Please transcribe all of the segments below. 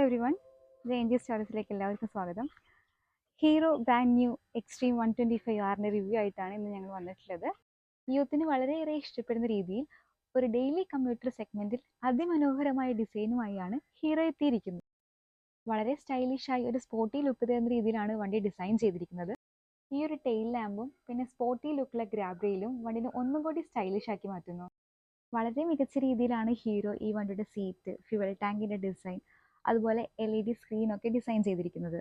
Everyone, J സ്റ്റാറ്റസിലേക്ക് എല്ലാവർക്കും സ്വാഗതം. Hero brand new extreme 125R review ആയിട്ടാണ് ഇന്ന് ഞങ്ങൾ വന്നിട്ടുള്ളത്. യൂത്തിന് വളരെയേറെ ഇഷ്ടപ്പെടുന്ന രീതിയിൽ ഒരു ഡെയിലി കമ്മ്യൂട്ടർ സെഗ്മെന്റിൽ അതിമനോഹരമായ ഡിസൈനുമായാണ് ഹീറോ എത്തിയിരിക്കുന്നത്. വളരെ സ്റ്റൈലിഷായി ഒരു സ്പോർട്ടി ലുക്ക് തരുന്ന രീതിയിലാണ് വണ്ടി ഡിസൈൻ ചെയ്തിരിക്കുന്നത്. ഈ ഒരു ടെയിൽ ലാമ്പും പിന്നെ സ്പോർട്ടി ലുക്കുള്ള ഗ്രാബ് റെയിലും വണ്ടിനെ ഒന്നും കൂടി സ്റ്റൈലിഷ് ആക്കി മാറ്റുന്നു. വളരെ മികച്ച രീതിയിലാണ് ഹീറോ ഈ വണ്ടിയുടെ സീറ്റ്, ഫ്യുവൽ ടാങ്കിന്റെ ഡിസൈൻ, അതുപോലെ LED സ്ക്രീനൊക്കെ ഡിസൈൻ ചെയ്തിരിക്കുന്നത്.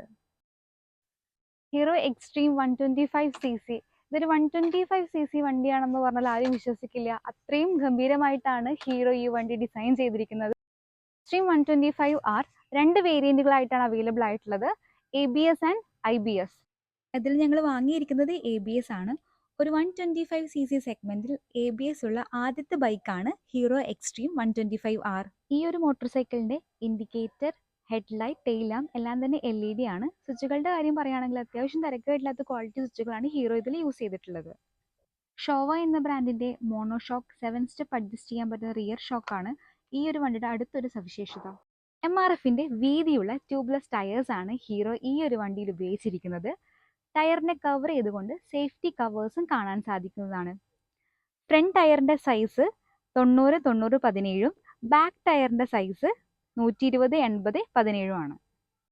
ഹീറോ എക്സ്ട്രീം 125cc, ഇതൊരു 125cc വണ്ടിയാണെന്ന് പറഞ്ഞാൽ ആരും വിശ്വസിക്കില്ല. അത്രയും ഗംഭീരമായിട്ടാണ് ഹീറോ ഈ വണ്ടി ഡിസൈൻ ചെയ്തിരിക്കുന്നത്. എക്സ്ട്രീം 125R രണ്ട് വേരിയന്റുകളായിട്ടാണ് അവൈലബിൾ ആയിട്ടുള്ളത്, ABS ആൻഡ് IBS. അതിൽ ഞങ്ങൾ വാങ്ങിയിരിക്കുന്നത് ABS ആണ്. ഒരു 125cc സെഗ്മെന്റിൽ ABS ഉള്ള ആദ്യത്തെ ബൈക്കാണ് ഹീറോ എക്സ്ട്രീം 125R. ഈ ഒരു മോട്ടോർ സൈക്കിളിന്റെ ഇൻഡിക്കേറ്റർ, ഹെഡ്ലൈറ്റ്, ടെയിൽ ലാമ്പ് എല്ലാം തന്നെ LED ആണ്. സ്വിച്ചുകളുടെ കാര്യം പറയുകയാണെങ്കിൽ അത്യാവശ്യം തിരക്കേടില്ലാത്ത ക്വാളിറ്റി സ്വിച്ചുകളാണ് ഹീറോ ഇതിൽ യൂസ് ചെയ്തിട്ടുള്ളത്. ഷോവ എന്ന ബ്രാൻഡിന്റെ മോണോഷോക്ക് 7 സ്റ്റെപ്പ് അഡ്ജസ്റ്റ് ചെയ്യാൻ പറ്റുന്ന റിയർ ഷോക്കാണ് ഈ ഒരു വണ്ടിയുടെ അടുത്തൊരു സവിശേഷത. MRFന്റെ വീതിയുള്ള ട്യൂബ്ലെസ് ടയേഴ്സ് ആണ് ഹീറോ ഈ ഒരു വണ്ടിയിൽ ഉപയോഗിച്ചിരിക്കുന്നത്. ടയറിനെ കവർ ചെയ്തുകൊണ്ട് സേഫ്റ്റി കവേഴ്സും കാണാൻ സാധിക്കുന്നതാണ്. ഫ്രണ്ട് ടയറിന്റെ സൈസ് 90-90-17, ബാക്ക് ടയറിന്റെ സൈസ് 120-80-17 ആണ്.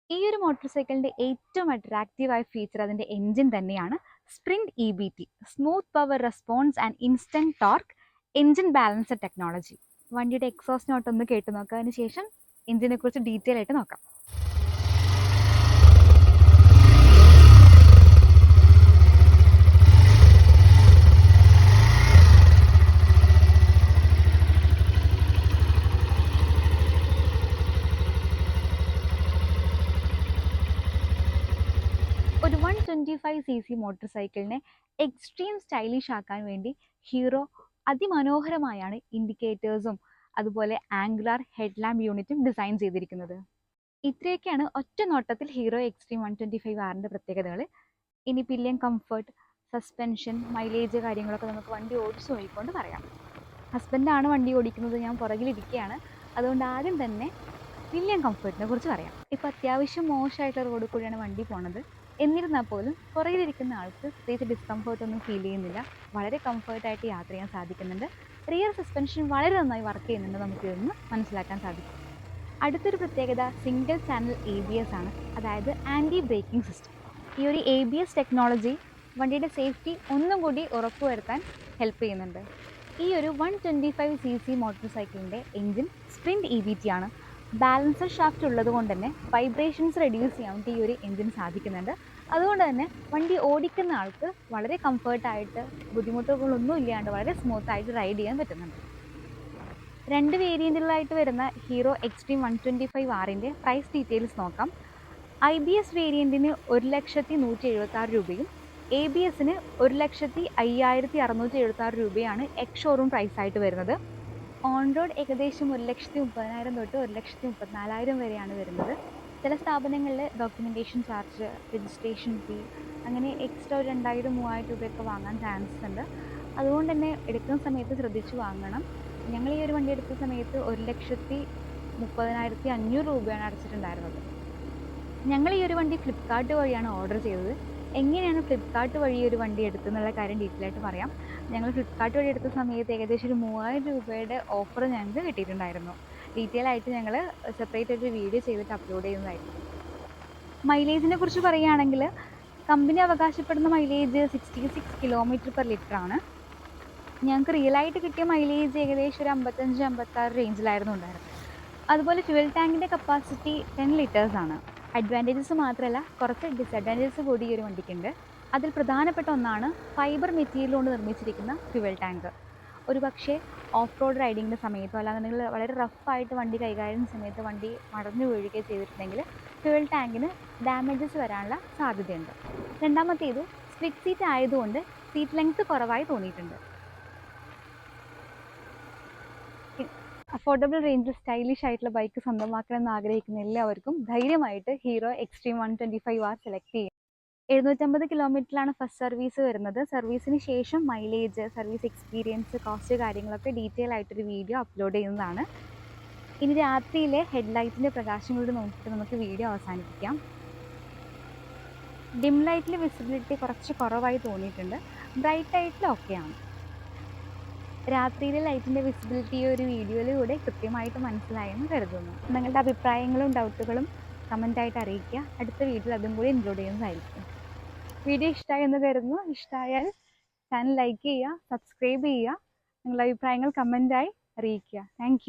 ഈ ഒരു മോട്ടോർ സൈക്കിളിന്റെ ഏറ്റവും അട്രാക്റ്റീവായ ഫീച്ചർ അതിന്റെ എഞ്ചിൻ തന്നെയാണ്. Sprint EBT, smooth power response and instant torque engine balancer technology. വണ്ടിയുടെ എക്സോസ്റ്റ് നോട്ട് ഒന്ന് കേട്ട് നോക്കാം, അതിനുശേഷം എഞ്ചിനെ കുറിച്ച് ഡീറ്റെയിൽ ആയിട്ട് നോക്കാം. ഒരു 125cc മോട്ടോർ സൈക്കിളിനെ എക്സ്ട്രീം സ്റ്റൈലിഷ് ആക്കാൻ വേണ്ടി ഹീറോ അതിമനോഹരമായാണ് ഇൻഡിക്കേറ്റേഴ്സും അതുപോലെ ആംഗുലാർ ഹെഡ് ലാമ്പ് യൂണിറ്റും ഡിസൈൻ ചെയ്തിരിക്കുന്നത്. ഇത്രയൊക്കെയാണ് ഒറ്റ നോട്ടത്തിൽ ഹീറോ എക്സ്ട്രീം 125Rന്റെ പ്രത്യേകതകൾ. ഇനി പില്ലിയൻ കംഫർട്ട്, സസ്പെൻഷൻ, മൈലേജ് കാര്യങ്ങളൊക്കെ നമുക്ക് വണ്ടി ഓടിച്ചു നോക്കിക്കൊണ്ട് പറയാം. ഹസ്ബൻഡാണ് വണ്ടി ഓടിക്കുന്നത്, ഞാൻ പുറകിലിരിക്കുകയാണ്. അതുകൊണ്ട് ആദ്യം തന്നെ പില്ലിയൻ കംഫർട്ടിനെ കുറിച്ച് പറയാം. ഇപ്പോൾ അത്യാവശ്യം മോശമായിട്ടുള്ള റോഡിൽ കൂടിയാണ് വണ്ടി പോണത്. എന്നിരുന്നാൽ പോലും പുറകിലിരിക്കുന്ന ആൾക്ക് പ്രത്യേകിച്ച് ഡിസ്കംഫർട്ടൊന്നും ഫീൽ ചെയ്യുന്നില്ല. വളരെ കംഫർട്ടായിട്ട് യാത്ര ചെയ്യാൻ സാധിക്കുന്നുണ്ട്. റിയർ സസ്പെൻഷൻ വളരെ നന്നായി വർക്ക് ചെയ്യുന്നുണ്ട്, നമുക്ക് ഇതൊന്ന് മനസ്സിലാക്കാൻ സാധിക്കും. അടുത്തൊരു പ്രത്യേകത സിംഗിൾ ചാനൽ ABS ആണ്, അതായത് ആൻറ്റി ബ്രേക്കിംഗ് സിസ്റ്റം. ഈ ഒരു ABS ടെക്നോളജി വണ്ടിയുടെ സേഫ്റ്റി ഒന്നും കൂടി ഉറപ്പുവരുത്താൻ ഹെൽപ്പ് ചെയ്യുന്നുണ്ട്. ഈ ഒരു 125cc മോട്ടോർ സൈക്കിളിൻ്റെ എഞ്ചിൻ സ്പ്രിന്റ് EBT ആണ്. ബാലൻസർ ഷാഫ്റ്റ് ഉള്ളത് കൊണ്ട് തന്നെ വൈബ്രേഷൻസ് റെഡ്യൂസ് ചെയ്യാൻ ഈ ഒരു എഞ്ചിൻ സാധിക്കുന്നുണ്ട്. അതുകൊണ്ട് തന്നെ വണ്ടി ഓടിക്കുന്ന ആൾക്ക് വളരെ കംഫർട്ടായിട്ട്, ബുദ്ധിമുട്ടുകളൊന്നും ഇല്ലാണ്ട് വളരെ സ്മൂത്തായിട്ട് റൈഡ് ചെയ്യാൻ പറ്റുന്നുണ്ട്. രണ്ട് വേരിയൻറ്റുകളായിട്ട് വരുന്ന ഹീറോ എക്സ്ട്രീം 125Rന്റെ പ്രൈസ് ഡീറ്റെയിൽസ് നോക്കാം. IBS വേരിയൻറ്റിന് 1,176,000 രൂപയും ABSന് 1,05,676 രൂപയാണ് എക്സ് ഷോറൂം പ്രൈസായിട്ട് വരുന്നത്. ഓൺ റോഡ് ഏകദേശം 1,30,000 തൊട്ട് 1,34,000 വരെയാണ് വരുന്നത്. ചില സ്ഥാപനങ്ങളിൽ ഡോക്യുമെൻറ്റേഷൻ ചാർജ്, രജിസ്ട്രേഷൻ ഫീ അങ്ങനെ എക്സ്ട്രാ 2,000-3,000 രൂപയൊക്കെ വാങ്ങാൻ ചാൻസസ് ഉണ്ട്. അതുകൊണ്ട് തന്നെ എടുക്കുന്ന സമയത്ത് ശ്രദ്ധിച്ച് വാങ്ങണം. ഞങ്ങൾ ഈ ഒരു വണ്ടി എടുത്ത സമയത്ത് 1,30,500 രൂപയാണ് അടച്ചിട്ടുണ്ടായിരുന്നത്. ഞങ്ങൾ ഈ ഒരു വണ്ടി ഫ്ലിപ്കാർട്ട് വഴിയാണ് ഓർഡർ ചെയ്തത്. എങ്ങനെയാണ് ഫ്ലിപ്കാർട്ട് വഴി ഒരു വണ്ടി എടുത്തെന്നുള്ള കാര്യം ഡീറ്റെയിൽ ആയിട്ട് പറയാം. ഞങ്ങൾ ഫ്ലിപ്കാർട്ട് വഴി എടുത്ത സമയത്ത് ഏകദേശം ഒരു 3,000 രൂപയുടെ ഓഫർ ഞങ്ങൾക്ക് കിട്ടിയിട്ടുണ്ടായിരുന്നു. ഡീറ്റെയിൽ ആയിട്ട് ഞങ്ങൾ സെപ്പറേറ്റ് ഒരു വീഡിയോ ചെയ്തിട്ട് അപ്ലോഡ് ചെയ്യുന്നതായിരുന്നു. മൈലേജിനെ കുറിച്ച് പറയുകയാണെങ്കിൽ കമ്പനി അവകാശപ്പെടുന്ന മൈലേജ് 66 km/ലിറ്റർ ആണ്. ഞങ്ങൾക്ക് റിയലായിട്ട് കിട്ടിയ മൈലേജ് ഏകദേശം ഒരു 55-56 റേഞ്ചിലായിരുന്നു ഉണ്ടായിരുന്നത്. അതുപോലെ ഫ്യുവൽ ടാങ്കിൻ്റെ കപ്പാസിറ്റി 10 ലിറ്റേഴ്സ് ആണ്. അഡ്വാൻറ്റേജസ് മാത്രമല്ല കുറച്ച് ഡിസഡ്വാൻറ്റേജസ് കൂടി ഈ ഒരു വണ്ടിക്കുണ്ട്. അതിൽ പ്രധാനപ്പെട്ട ഒന്നാണ് ഫൈബർ മെറ്റീരിയൽ കൊണ്ട് നിർമ്മിച്ചിരിക്കുന്ന ഫ്യുവൽ ടാങ്ക്. ഒരു പക്ഷേ ഓഫ് റോഡ് റൈഡിങ്ങിൻ്റെ സമയത്തോ അല്ലാന്നുണ്ടെങ്കിൽ വളരെ റഫായിട്ട് വണ്ടി കൈകാര്യം ചെയ്യുന്ന സമയത്ത് വണ്ടി മടഞ്ഞു വീഴുകയോ ചെയ്തിട്ടുണ്ടെങ്കിൽ ഫ്യുവൽ ടാങ്കിന് ഡാമേജസ് വരാനുള്ള സാധ്യതയുണ്ട്. രണ്ടാമത്തേത് സ്പ്ലിറ്റ് സീറ്റ് ആയതുകൊണ്ട് സീറ്റ് ലെങ്ത് കുറവായി തോന്നിയിട്ടുണ്ട്. അഫോർഡബിൾ റേഞ്ചിൽ സ്റ്റൈലിഷ് ആയിട്ടുള്ള ബൈക്ക് സ്വന്തമാക്കണമെന്ന് ആഗ്രഹിക്കുന്ന എല്ലാവർക്കും ധൈര്യമായിട്ട് ഹീറോ എക്സ്ട്രീം 125R സെലക്ട് ചെയ്യാം. 750 കിലോമീറ്ററിലാണ് ഫസ്റ്റ് സർവീസ് വരുന്നത്. സർവീസിന് ശേഷം മൈലേജ്, സർവീസ് എക്സ്പീരിയൻസ്, കോസ്റ്റ് കാര്യങ്ങളൊക്കെ ഡീറ്റെയിൽ ആയിട്ടൊരു വീഡിയോ അപ്ലോഡ് ചെയ്യുന്നതാണ്. ഇനി രാത്രിയിലെ ഹെഡ്ലൈറ്റിൻ്റെ പ്രകാശം കൂടി നോക്കിയിട്ട് നമുക്ക് വീഡിയോ അവസാനിപ്പിക്കാം. ഡിം ലൈറ്റിൽ വിസിബിലിറ്റി കുറച്ച് കുറവായി തോന്നിയിട്ടുണ്ട്. ബ്രൈറ്റ് ലൈറ്റിൽ ഓക്കെയാണ്. രാത്രിയിലെ ലൈറ്റിൻ്റെ വിസിബിലിറ്റി ഒരു വീഡിയോയിലൂടെ കൃത്യമായിട്ട് മനസ്സിലായെന്ന് കരുതുന്നു. നിങ്ങളുടെ അഭിപ്രായങ്ങളും ഡൗട്ടുകളും കമൻ്റായിട്ട് അറിയിക്കുക. അടുത്ത വീഡിയോയിൽ അതും കൂടി ഇൻക്ലൂഡ് ചെയ്യുന്നതായിരിക്കും. വീഡിയോ ഇഷ്ടമായി എന്ന് കരുതുന്നു. ഇഷ്ടമായാൽ ചാനൽ ലൈക്ക് ചെയ്യുക, സബ്സ്ക്രൈബ് ചെയ്യുക, നിങ്ങളുടെ അഭിപ്രായങ്ങൾ കമൻ്റായി അറിയിക്കുക. താങ്ക്